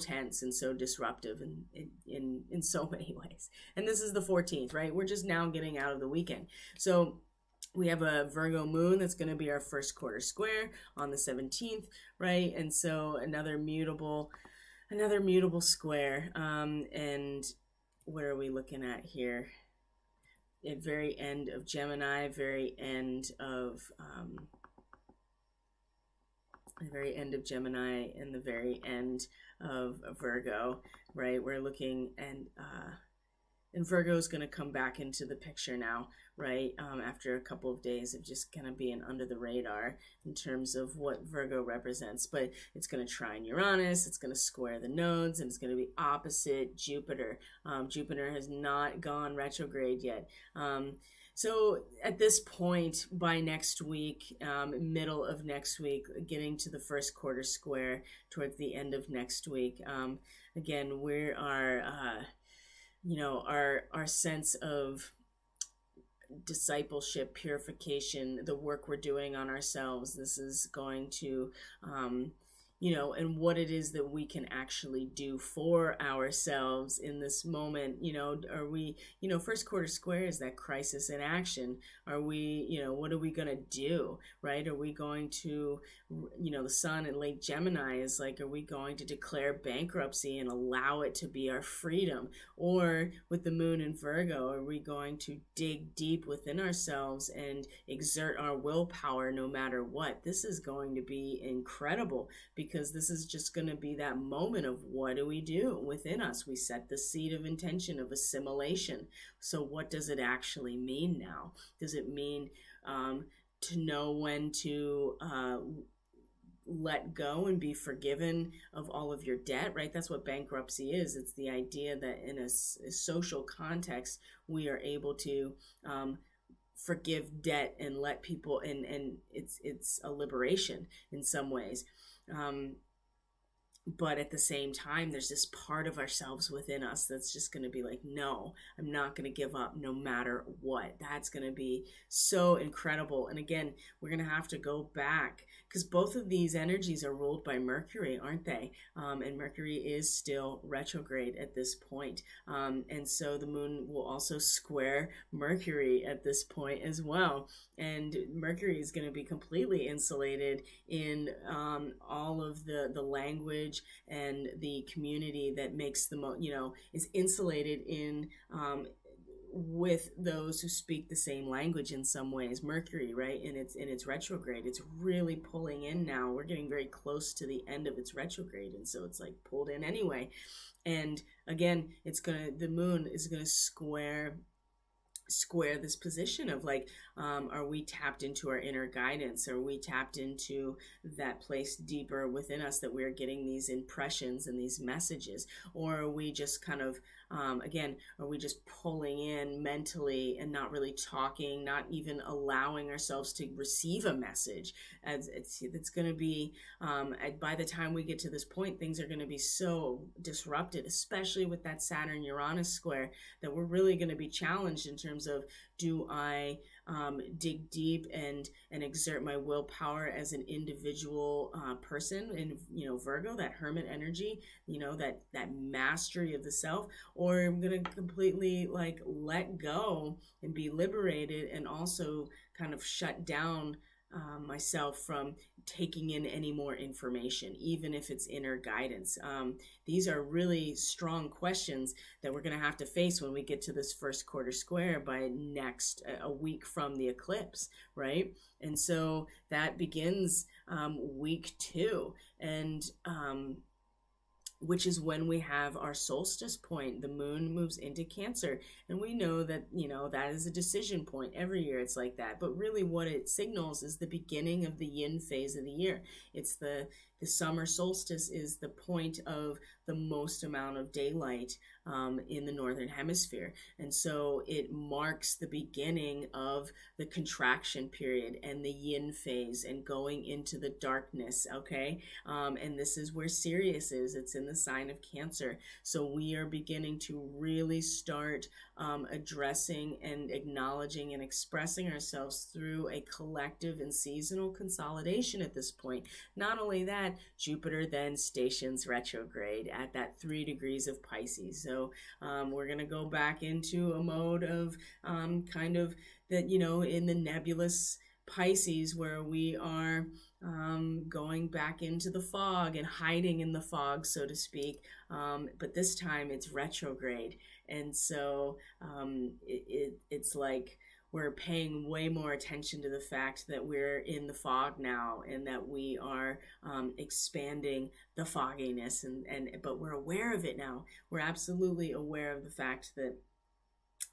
tense and so disruptive in so many ways. And this is the 14th, right? We're just now getting out of the weekend. So we have a Virgo moon that's going to be our first quarter square on the 17th, right? And so another mutable square. And what are we looking at here? At very end of Gemini, very end of Gemini, and the very end of Virgo, right? We're looking, and Virgo is going to come back into the picture now, right? After a couple of days of just kind of being under the radar in terms of what Virgo represents. But it's going to trine Uranus, it's going to square the nodes, and it's going to be opposite Jupiter. Jupiter has not gone retrograde yet. So at this point, by next week, middle of next week, getting to the first quarter square towards the end of next week, again, we are... our sense of discipleship, purification, the work we're doing on ourselves, this is going to, and what it is that we can actually do for ourselves in this moment. Are we, first quarter square is that crisis in action. Are we, what are we going to do, right? Are we going to, the sun in late Gemini is like, are we going to declare bankruptcy and allow it to be our freedom? Or with the moon in Virgo, are we going to dig deep within ourselves and exert our willpower no matter what? This is going to be incredible, because this is just going to be that moment of what do we do within us? We set the seed of intention of assimilation. So what does it actually mean now? Does it mean to know when to let go and be forgiven of all of your debt, right? That's what bankruptcy is. It's the idea that in a social context, we are able to forgive debt and let people, and it's a liberation in some ways. But at the same time, there's this part of ourselves within us that's just going to be like, no, I'm not going to give up no matter what. That's going to be so incredible. And again, we're going to have to go back, because both of these energies are ruled by Mercury, aren't they? And Mercury is still retrograde at this point. And so the moon will also square Mercury at this point as well. And Mercury is going to be completely insulated in all of the language and the community that makes the is insulated in with those who speak the same language in some ways. Mercury, right, in its retrograde, it's really pulling in now. We're getting very close to the end of its retrograde, and so it's like pulled in anyway. And again, the moon is gonna square this position of like, are we tapped into our inner guidance? Are we tapped into that place deeper within us that we're getting these impressions and these messages? Or are we just kind of, again, are we just pulling in mentally and not really talking, not even allowing ourselves to receive a message? As it's going to be, by the time we get to this point, things are going to be so disrupted, especially with that Saturn-Uranus square, that we're really going to be challenged in terms of Do I dig deep and exert my willpower as an individual person in, Virgo, that hermit energy, that mastery of the self, or I'm going to completely like let go and be liberated, and also kind of shut down myself from taking in any more information, even if it's inner guidance. These are really strong questions that we're going to have to face when we get to this first quarter square by a week from the eclipse, right? And so that begins week 2, and which is when we have our solstice point. The moon moves into Cancer, and we know that, that is a decision point. Every year it's like that, but really what it signals is the beginning of the yin phase of the year. It's the summer solstice is the point of the most amount of daylight in the northern hemisphere, and so it marks the beginning of the contraction period and the yin phase and going into the darkness. Okay, and this is where Sirius is. It's in the sign of Cancer, so we are beginning to really start addressing and acknowledging and expressing ourselves through a collective and seasonal consolidation at this point. Not only that, Jupiter then stations retrograde at that 3 degrees of Pisces. So we're going to go back into a mode of kind of that, in the nebulous Pisces, where we are going back into the fog and hiding in the fog, so to speak. But this time it's retrograde. And so it's like we're paying way more attention to the fact that we're in the fog now, and that we are expanding the fogginess, but we're aware of it now. We're absolutely aware of the fact that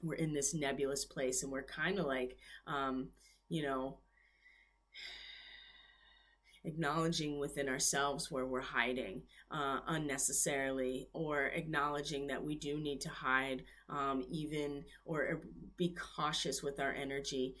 we're in this nebulous place, and we're kind of like, acknowledging within ourselves where we're hiding unnecessarily, or acknowledging that we do need to hide, or be cautious with our energy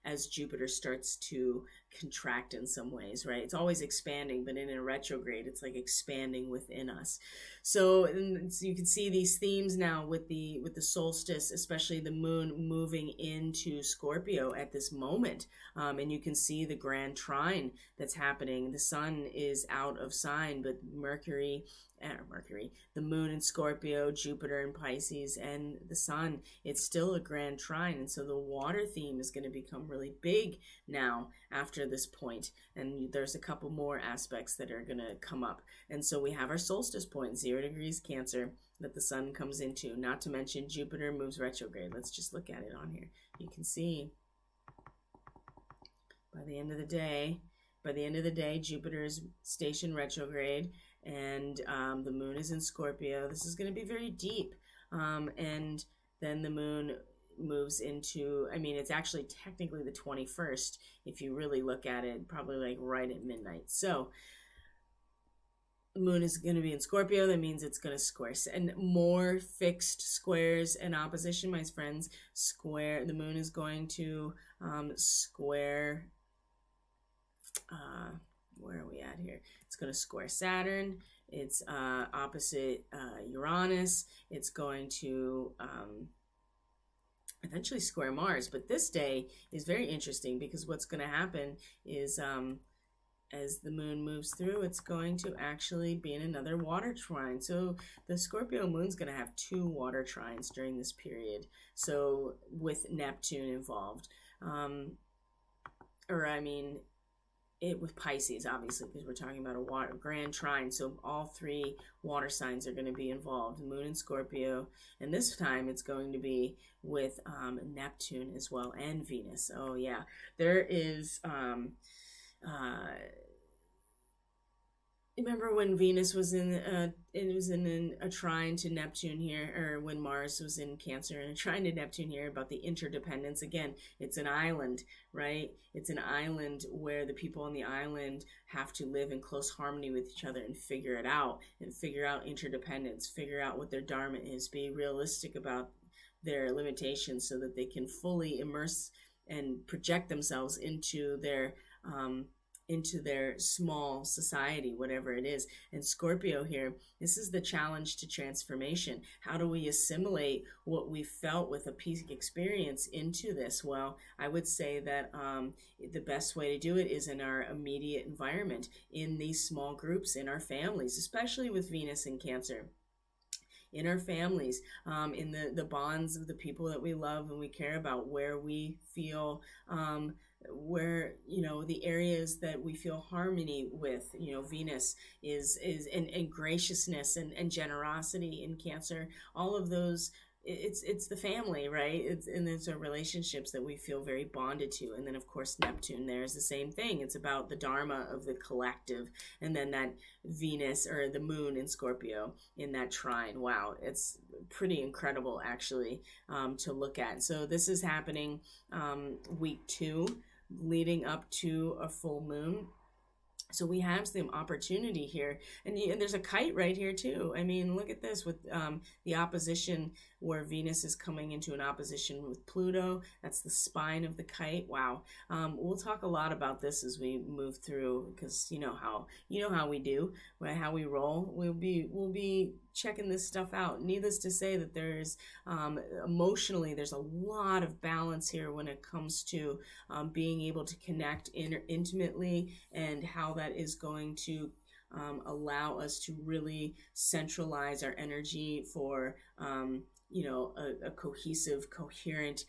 as Jupiter starts to contract in some ways, right? It's always expanding, but in a retrograde, it's like expanding within us. So you can see these themes now with the solstice, especially the moon moving into Scorpio at this moment. And you can see the grand trine that's happening. The sun is out of sign, but the moon in Scorpio, Jupiter in Pisces, and the sun, it's still a grand trine. And so the water theme is going to become really big now after this point. And there's a couple more aspects that are going to come up. And so we have our solstice point, 0 degrees Cancer, that the sun comes into, not to mention Jupiter moves retrograde. Let's just look at it on here. You can see by the end of the day, Jupiter is stationed retrograde, and the moon is in Scorpio. This is going to be very deep. And then the moon moves into, it's actually technically the 21st, if you really look at it, probably like right at midnight. So the moon is going to be in Scorpio. That means it's going to square, and more fixed squares and opposition, my friends. The moon is going to square, where are we at here? It's going to square Saturn. It's opposite Uranus. It's going to eventually square Mars. But this day is very interesting, because what's going to happen is as the moon moves through, it's going to actually be in another water trine. So the Scorpio moon's going to have 2 water trines during this period. So with Neptune involved. With Pisces, obviously, because we're talking about a grand trine. So all 3 water signs are going to be involved, the moon in Scorpio. And this time it's going to be with Neptune as well, and Venus. Oh, yeah. There is... remember when Venus was in a trine to Neptune here, or when Mars was in Cancer and a trine to Neptune here, about the interdependence. Again, it's an island, right? It's an island where the people on the island have to live in close harmony with each other and figure it out, and figure out interdependence, figure out what their dharma is, be realistic about their limitations so that they can fully immerse and project themselves into their into their small society, whatever it is. And Scorpio here, this is the challenge to transformation. How do we assimilate what we felt with a peak experience into this? Well, I would say that the best way to do it is in our immediate environment, in these small groups, in our families, especially with Venus in Cancer, in our families, in the bonds of the people that we love and we care about, where we feel, where, the areas that we feel harmony with. Venus is and graciousness and generosity in Cancer, all of those. It's the family, right? It's our relationships that we feel very bonded to. And then of course Neptune, there's the same thing. It's about the dharma of the collective. And then that Venus, or the moon in Scorpio, in that trine. Wow, it's pretty incredible actually, to look at. So this is happening week 2, leading up to a full moon. So we have some opportunity here, and there's a kite right here too. I mean, look at this with the opposition, where Venus is coming into an opposition with Pluto. That's the spine of the kite. Wow. We'll talk a lot about this as we move through, because you know how we do, how we roll. We'll be checking this stuff out. Needless to say that there's emotionally, there's a lot of balance here when it comes to being able to connect intimately, and how that is going to allow us to really centralize our energy for a cohesive, coherent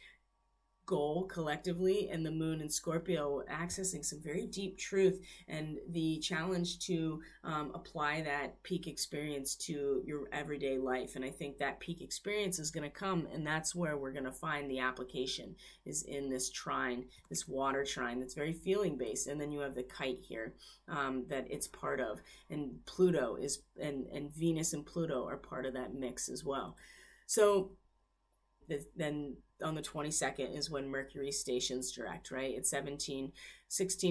goal collectively. And the moon in Scorpio accessing some very deep truth, and the challenge to apply that peak experience to your everyday life. And I think that peak experience is going to come, and that's where we're going to find the application, is in this trine, this water trine that's very feeling based. And then you have the kite here that it's part of, and Pluto is, and Venus and Pluto are part of that mix as well. So then on the 22nd is when Mercury stations direct, right? It's 16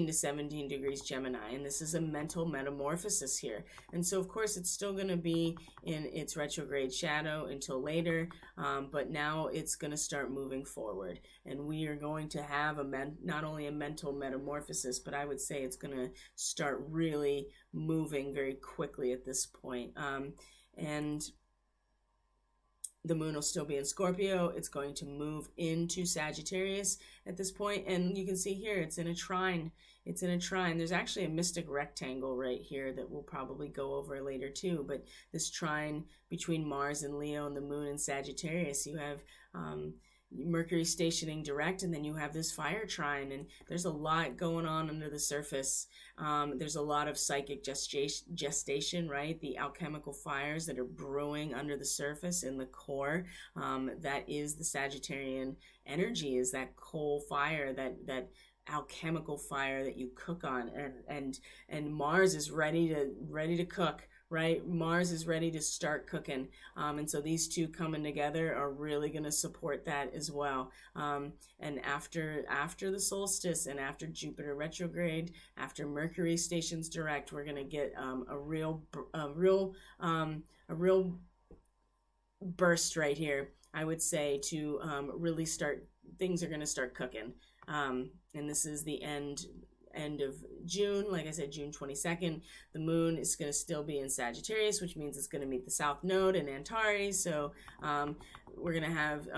to 17 degrees Gemini, and this is a mental metamorphosis here. And so of course it's still going to be in its retrograde shadow until later, but now it's going to start moving forward, and we are going to have not only a mental metamorphosis, but I would say it's going to start really moving very quickly at this point. And the moon will still be in Scorpio. It's going to move into Sagittarius at this point. And you can see here, it's in a trine. It's in a trine. There's actually a mystic rectangle right here that we'll probably go over later too. But this trine between Mars and Leo and the moon in Sagittarius, you have Mercury stationing direct, and then you have this fire trine, and there's a lot going on under the surface. There's a lot of psychic gestation, right? The alchemical fires that are brewing under the surface in the core. That is the Sagittarian energy, is that coal fire, that alchemical fire that you cook on, and Mars is ready to cook. Right, Mars is ready to start cooking, and so these two coming together are really going to support that as well. And after the solstice, and after Jupiter retrograde, after Mercury stations direct, we're going to get a real burst right here, I would say, to really start. Things are going to start cooking, and this is the end of June. Like I said, June 22nd, the moon is going to still be in Sagittarius, which means it's going to meet the South Node in Antares. So we're going to have,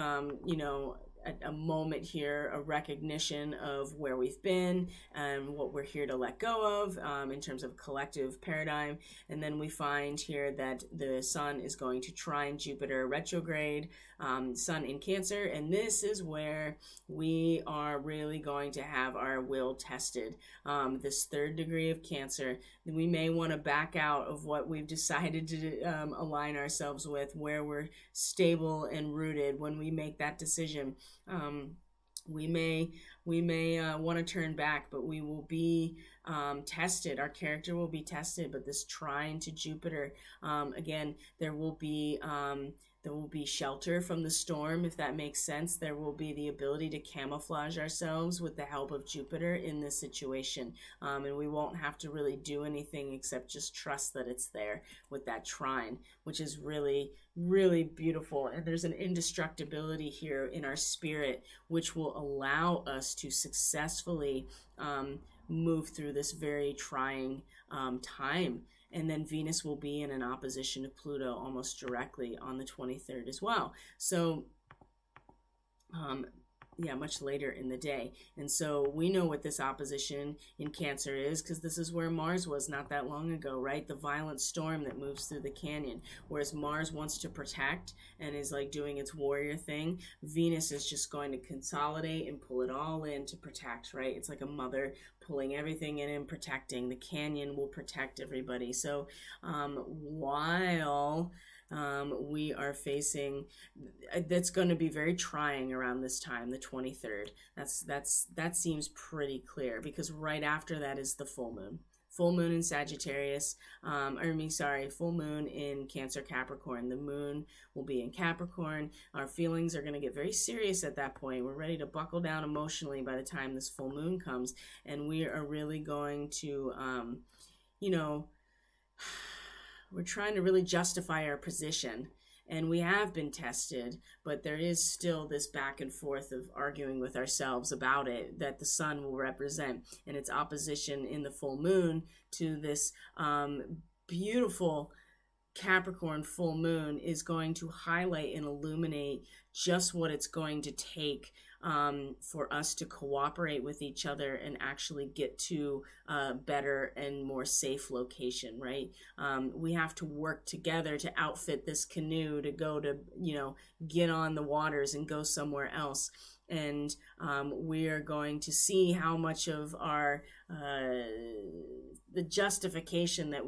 a moment here, a recognition of where we've been and what we're here to let go of in terms of collective paradigm. And then we find here that the sun is going to trine Jupiter retrograde, sun in Cancer, and this is where we are really going to have our will tested. This 3rd degree of Cancer, we may want to back out of what we've decided to align ourselves with, where we're stable and rooted. When we make that decision, we may want to turn back, but we will be tested. Our character will be tested. But this trine to Jupiter, again, there will be shelter from the storm, if that makes sense. There will be the ability to camouflage ourselves with the help of Jupiter in this situation. And we won't have to really do anything except just trust that it's there with that trine, which is really, really beautiful. And there's an indestructibility here in our spirit, which will allow us to successfully move through this very trying time. And then Venus will be in an opposition to Pluto almost directly on the 23rd as well. So yeah, much later in the day. And so we know what this opposition in Cancer is, because this is where Mars was not that long ago, right? The violent storm that moves through the canyon. Whereas Mars wants to protect and is like doing its warrior thing, Venus is just going to consolidate and pull it all in to protect, right? It's like a mother pulling everything in and protecting. The canyon will protect everybody. So while we are facing, that's going to be very trying around this time, the 23rd. That seems pretty clear, because right after that is the full moon. Full moon in Sagittarius, full moon in Cancer Capricorn. The moon will be in Capricorn. Our feelings are going to get very serious at that point. We're ready to buckle down emotionally by the time this full moon comes, and we are really going to, we're trying to really justify our position, and we have been tested, but there is still this back and forth of arguing with ourselves about it, that the sun will represent, and its opposition in the full moon to this beautiful Capricorn full moon is going to highlight and illuminate just what it's going to take for us to cooperate with each other and actually get to a better and more safe location, right? We have to work together to outfit this canoe to go to, get on the waters and go somewhere else. And we are going to see how much of our the justification that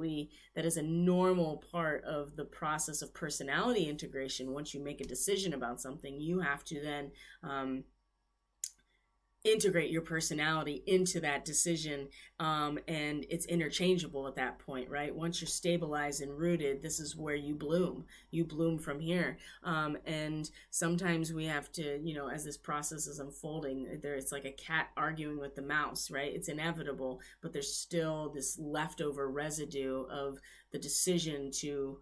is a normal part of the process of personality integration. Once you make a decision about something, you have to then integrate your personality into that decision, and it's interchangeable at that point, right? Once you're stabilized and rooted, this is where you bloom from here, and sometimes we have to, as this process is unfolding, it's like a cat arguing with the mouse, right? It's inevitable, but there's still this leftover residue of the decision to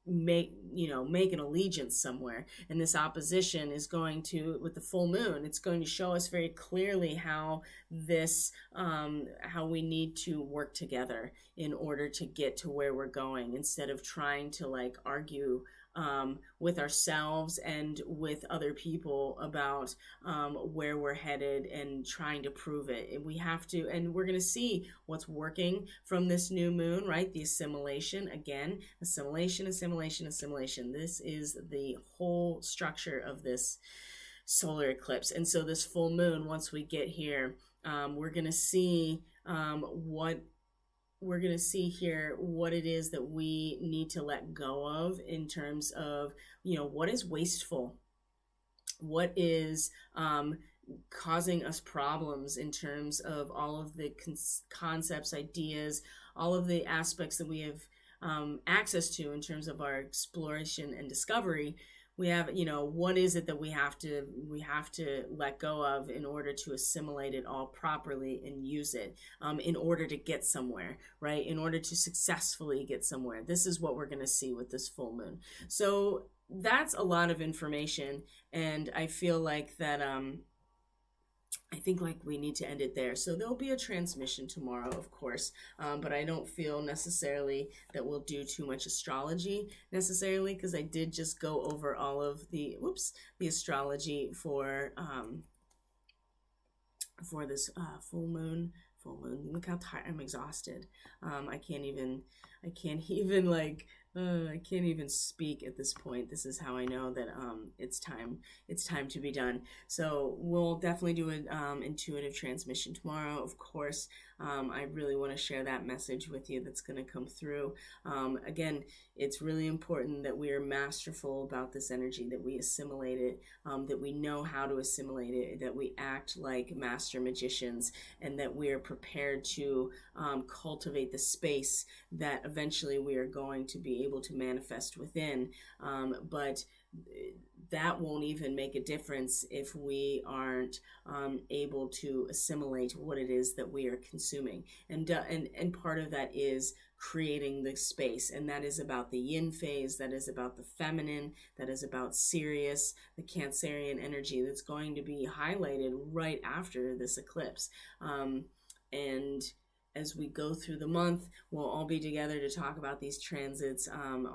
make an allegiance somewhere. And this opposition is going to, with the full moon, it's going to show us very clearly how we need to work together in order to get to where we're going, instead of trying to argue with ourselves and with other people about where we're headed and trying to prove it. And we have to, and we're going to see what's working from this new moon, right? The assimilation, again, assimilation. This is the whole structure of this solar eclipse. And so this full moon, once we get here, we're going to see what it is that we need to let go of in terms of, what is wasteful, what is causing us problems in terms of all of the concepts, ideas, all of the aspects that we have access to in terms of our exploration and discovery. We have, what is it that we have to let go of in order to assimilate it all properly and use it in order to get somewhere, right? In order to successfully get somewhere. This is what we're going to see with this full moon. So that's a lot of information, and I feel like that I think we need to end it there. So there'll be a transmission tomorrow, of course, but I don't feel necessarily that we'll do too much astrology necessarily, because I did just go over all of the astrology for this full moon. Look how tired I'm exhausted. I can't even speak at this point. This is how I know that it's time to be done. So we'll definitely do an intuitive transmission tomorrow, of course. I really want to share that message with you that's going to come through. Again, it's really important that we are masterful about this energy, that we assimilate it, that we know how to assimilate it, that we act like master magicians, and that we are prepared to cultivate the space that eventually we are going to be able to manifest within. But that won't even make a difference if we aren't able to assimilate what it is that we are consuming. And part of that is creating the space, and that is about the yin phase, that is about the feminine, that is about Sirius, the Cancerian energy that's going to be highlighted right after this eclipse. And as we go through the month, we'll all be together to talk about these transits on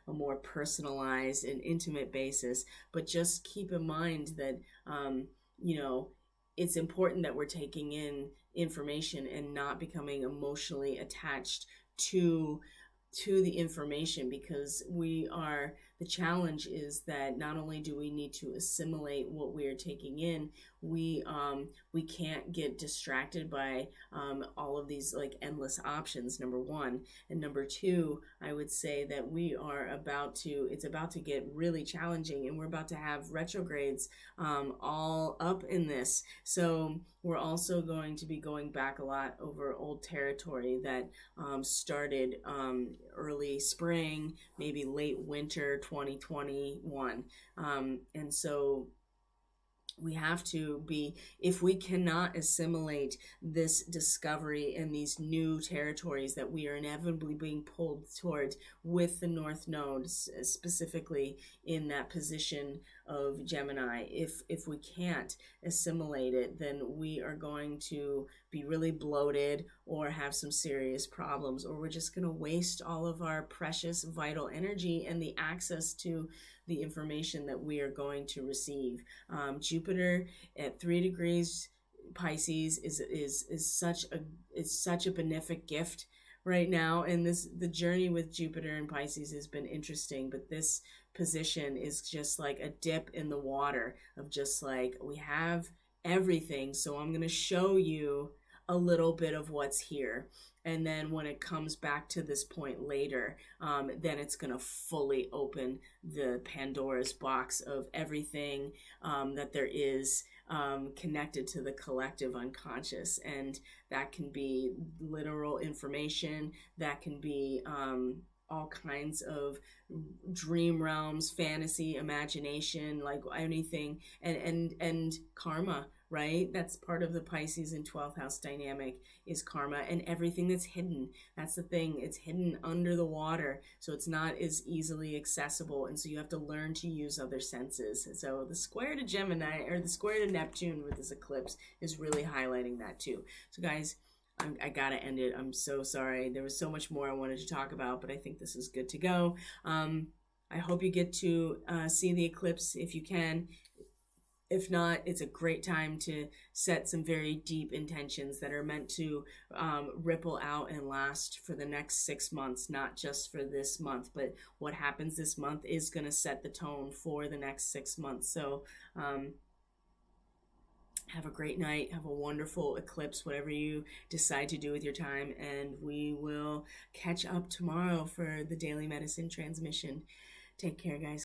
a more personalized and intimate basis. But just keep in mind that, you know, it's important that we're taking in information and not becoming emotionally attached to the information, because the challenge is that not only do we need to assimilate what we are taking in, we can't get distracted by all of these like endless options, number one. And number two, I would say that it's about to get really challenging, and we're about to have retrogrades all up in this. So we're also going to be going back a lot over old territory that started early spring, maybe late winter 2021. And so we have to be, if we cannot assimilate this discovery and these new territories that we are inevitably being pulled towards with the North Node, specifically in that position of Gemini, if we can't assimilate it, then we are going to be really bloated or have some serious problems, or we're just going to waste all of our precious vital energy and the access to the information that we are going to receive. Jupiter at 3 degrees Pisces is such a benefic gift right now, and the journey with Jupiter and Pisces has been interesting, but this position is just like a dip in the water of just like, we have everything, so I'm going to show you a little bit of what's here. And then when it comes back to this point later, then it's going to fully open the Pandora's box of everything that there is connected to the collective unconscious. And that can be literal information, that can be all kinds of dream realms, fantasy, imagination, like anything, and karma, right? That's part of the Pisces and 12th house dynamic, is karma and everything that's hidden. That's the thing. It's hidden under the water, so it's not as easily accessible. And so you have to learn to use other senses. And so the square to Gemini, or the square to Neptune with this eclipse, is really highlighting that too. So guys, I gotta end it. I'm so sorry. There was so much more I wanted to talk about, but I think this is good to go. I hope you get to see the eclipse if you can. If not, it's a great time to set some very deep intentions that are meant to ripple out and last for the next 6 months, not just for this month, but what happens this month is going to set the tone for the next 6 months. So have a great night. Have a wonderful eclipse, whatever you decide to do with your time. And we will catch up tomorrow for the Daily Medicine transmission. Take care, guys.